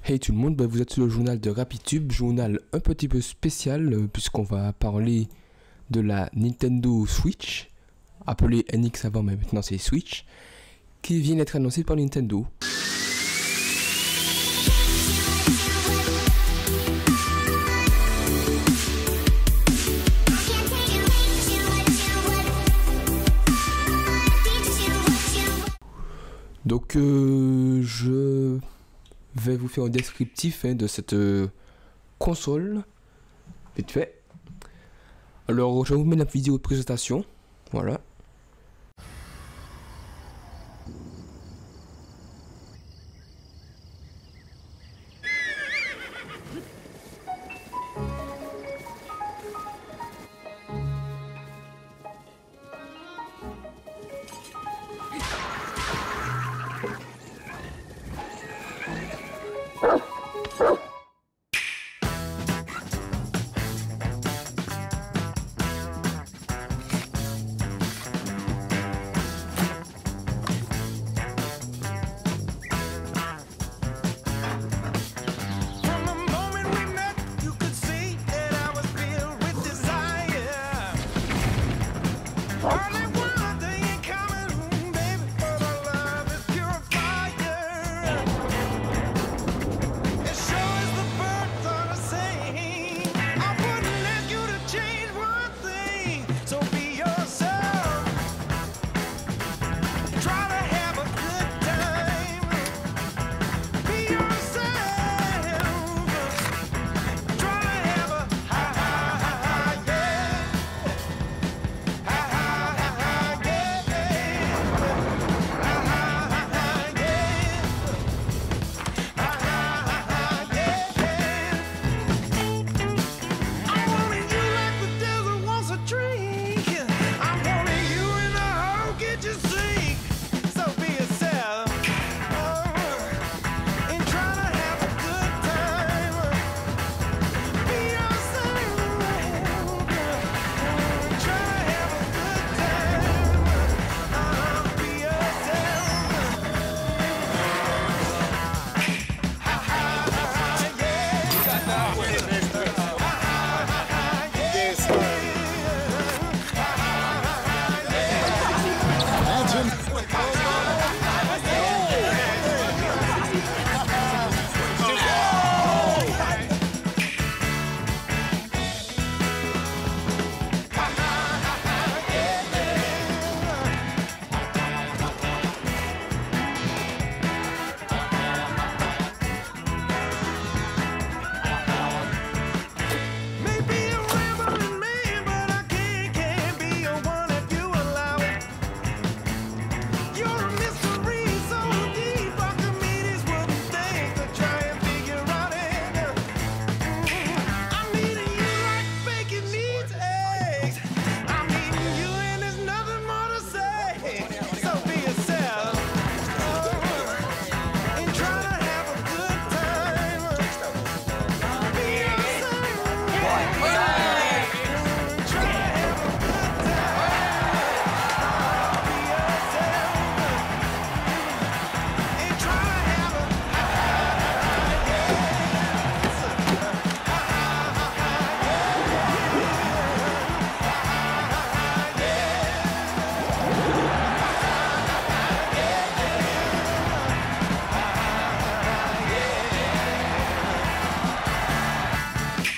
Hey tout le monde, vous êtes sur le journal de Rapitube, journal un petit peu spécial puisqu'on va parler de la Nintendo Switch, appelée NX avant mais maintenant c'est Switch, qui vient d'être annoncée par Nintendo. Donc je vais vous faire un descriptif de cette console, vite fait. Alors je vous mets la vidéo de présentation, voilà.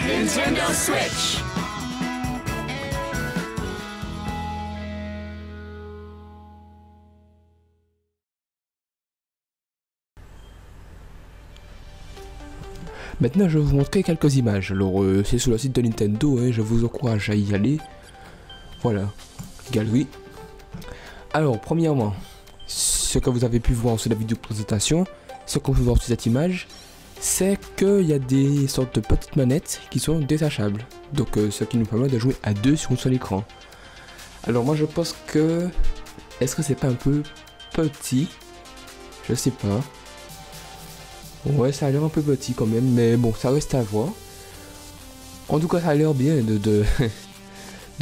Nintendo Switch. Maintenant je vais vous montrer quelques images. Alors c'est sur le site de Nintendo, je vous encourage à y aller. Voilà, galerie. Alors premièrement, ce que vous avez pu voir sur la vidéo de présentation, ce qu'on peut voir sur cette image, c'est qu'il y a des sortes de petites manettes qui sont détachables. Donc ce qui nous permet de jouer à deux sur un seul écran. Alors moi je pense que... Est-ce que c'est pas un peu petit? Je sais pas. Ouais, ça a l'air un peu petit quand même, mais bon, ça reste à voir. En tout cas, ça a l'air bien de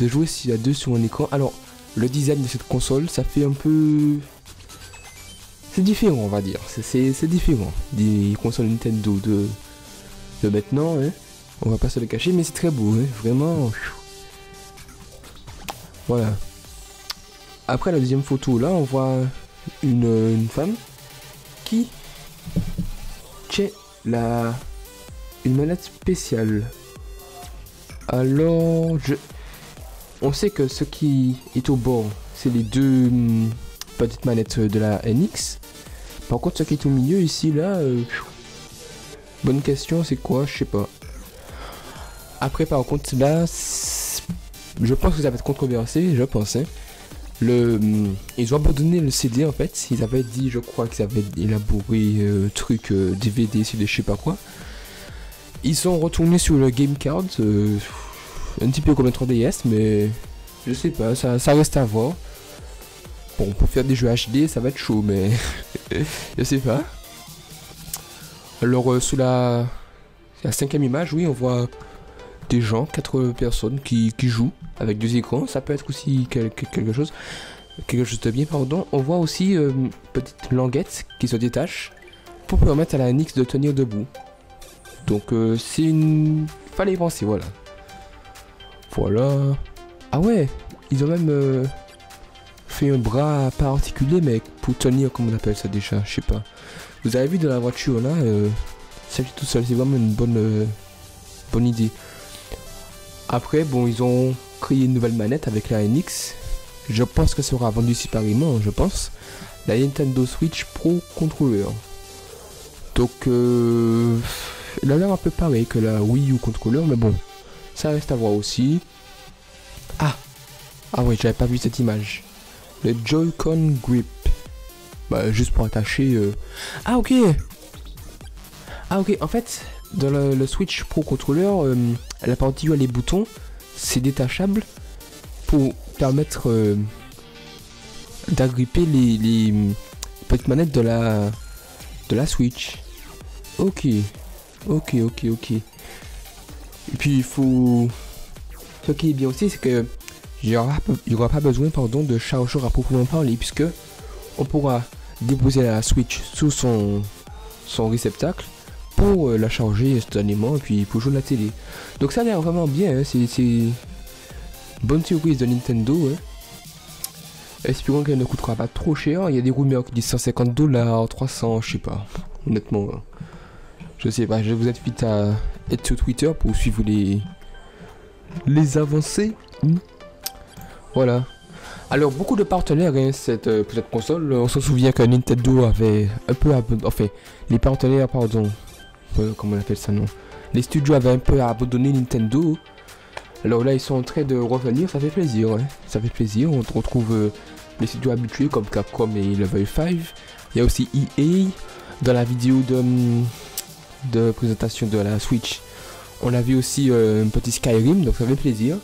jouer à deux sur un écran. Alors, le design de cette console, ça fait un peu... c'est différent, on va dire. C'est différent des consoles Nintendo de maintenant, hein. On va pas se le cacher, mais c'est très beau, hein. Vraiment. Voilà. Après la deuxième photo, là, on voit une femme qui tient une manette spéciale. Alors, on sait que ce qui est au bord, c'est les deux petites manettes de la NX. Par contre, ce qui est au milieu ici, là, bonne question, c'est quoi? Je sais pas. Après, par contre, là, je pense que ça va être controversé, je pense. Hein. Ils ont abandonné le CD en fait. Ils avaient dit, je crois qu'ils avaient élaboré truc DVD sur des je sais pas quoi. Ils sont retournés sur le Game Card, un petit peu comme un 3DS, mais je sais pas, ça reste à voir. Bon, pour faire des jeux HD, ça va être chaud, mais je sais pas. Alors, sous la 5e image, oui, on voit des gens, 4 personnes qui jouent avec 2 écrans. Ça peut être aussi quelque chose de bien, pardon. On voit aussi une petite languette qui se détache pour permettre à la NX de tenir debout. Donc fallait y penser, voilà. Voilà. Ah ouais, ils ont même fait un bras pas articulé, mais pour tenir, comment on appelle ça déjà, je sais pas. Vous avez vu dans la voiture là, ça tout seul, c'est vraiment une bonne idée. Après, bon, ils ont créé une nouvelle manette avec la NX. Je pense que ça sera vendu séparément, je pense. La Nintendo Switch Pro Controller. Donc, elle a l'air un peu pareil que la Wii U Controller, mais bon, ça reste à voir aussi. Ah ouais, j'avais pas vu cette image. Le Joy-Con Grip. Bah, juste pour attacher... Ah ok, en fait, dans le Switch Pro Controller, la partie où il y a les boutons, c'est détachable pour permettre d'agripper les petites manettes de la Switch. Ok. Et puis il faut... Ce qui est bien aussi, c'est que il n'y aura pas besoin de chargeur à proprement parler, puisque on pourra déposer la Switch sous son réceptacle pour la charger instantanément et puis pour jouer à la télé. Donc ça a l'air vraiment bien, hein. C'est une bonne surprise de Nintendo. Hein. Espérons qu'elle ne coûtera pas trop cher. Il y a des rumeurs qui disent $150, 300, je sais pas. Honnêtement, je sais pas. Je vous invite à être sur Twitter pour suivre les avancées. Voilà. Alors beaucoup de partenaires, hein, pour cette console. On se souvient que Nintendo avait un peu enfin, les partenaires, pardon. Comment on appelle ça, non? Les studios avaient un peu abandonné Nintendo. Alors là, ils sont en train de revenir. Ça fait plaisir, hein. Ça fait plaisir. On retrouve les studios habitués comme Capcom et Level 5. Il y a aussi EA. Dans la vidéo de présentation de la Switch, on a vu aussi un petit Skyrim, donc ça fait plaisir.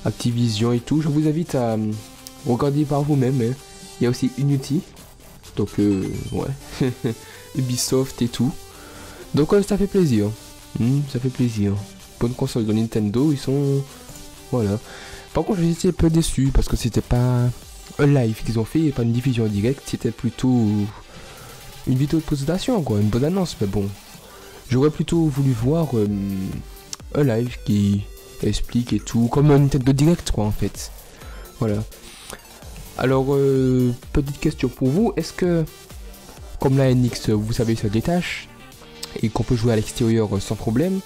Activision et tout. Je vous invite à regarder par vous-même. Hein. Il y a aussi Unity. Donc, ouais. Ubisoft et tout. Donc, ça fait plaisir. Ça fait plaisir. Bonne console de Nintendo, ils sont... Voilà. Par contre, j'étais un peu déçu parce que c'était pas un live qu'ils ont fait et pas une diffusion en direct. C'était plutôt une vidéo de présentation, quoi. Une bonne annonce, mais bon. J'aurais plutôt voulu voir un live qui explique et tout. Comme un Nintendo Direct, quoi, en fait. Voilà. Alors, petite question pour vous. Est-ce que, comme la NX, vous savez, se détache et qu'on peut jouer à l'extérieur sans problème,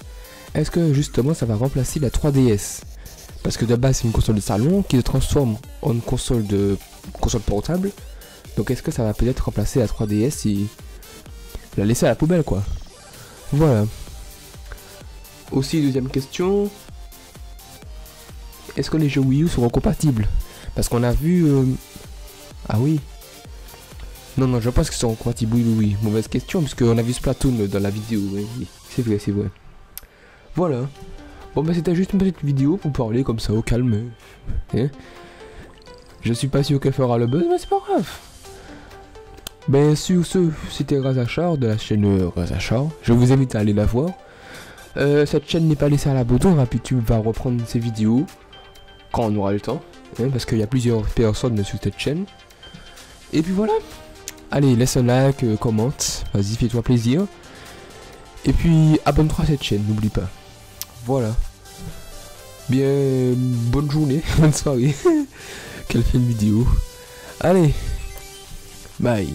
est-ce que justement ça va remplacer la 3DS? Parce que de base c'est une console de salon qui se transforme en une console portable. Donc est-ce que ça va peut-être remplacer la 3DS et la laisser à la poubelle, quoi? Voilà. Aussi deuxième question. Est-ce que les jeux Wii U seront compatibles? Parce qu'on a vu... Ah oui. Non, je pense qu'ils seront compatibles, oui. Mauvaise question, puisqu'on a vu Splatoon dans la vidéo. Oui. C'est vrai. Voilà. Bon, bah c'était juste une petite vidéo pour parler comme ça, au calme. Hein, je suis pas sûr qu'elle fera le buzz, mais c'est pas grave. Ben, sur ce, c'était Razachar de la chaîne Razachar. Je vous invite à aller la voir. Cette chaîne n'est pas laissée à l'abandon. Rapidtube va reprendre ses vidéos quand on aura le temps. Hein, parce qu'il y a plusieurs personnes sur cette chaîne. Et puis voilà. Allez, laisse un like, commente, vas-y, fais-toi plaisir. Et puis, abonne-toi à cette chaîne, n'oublie pas. Voilà. Bien, bonne journée, bonne soirée. Quelle fin de vidéo. Allez, bye.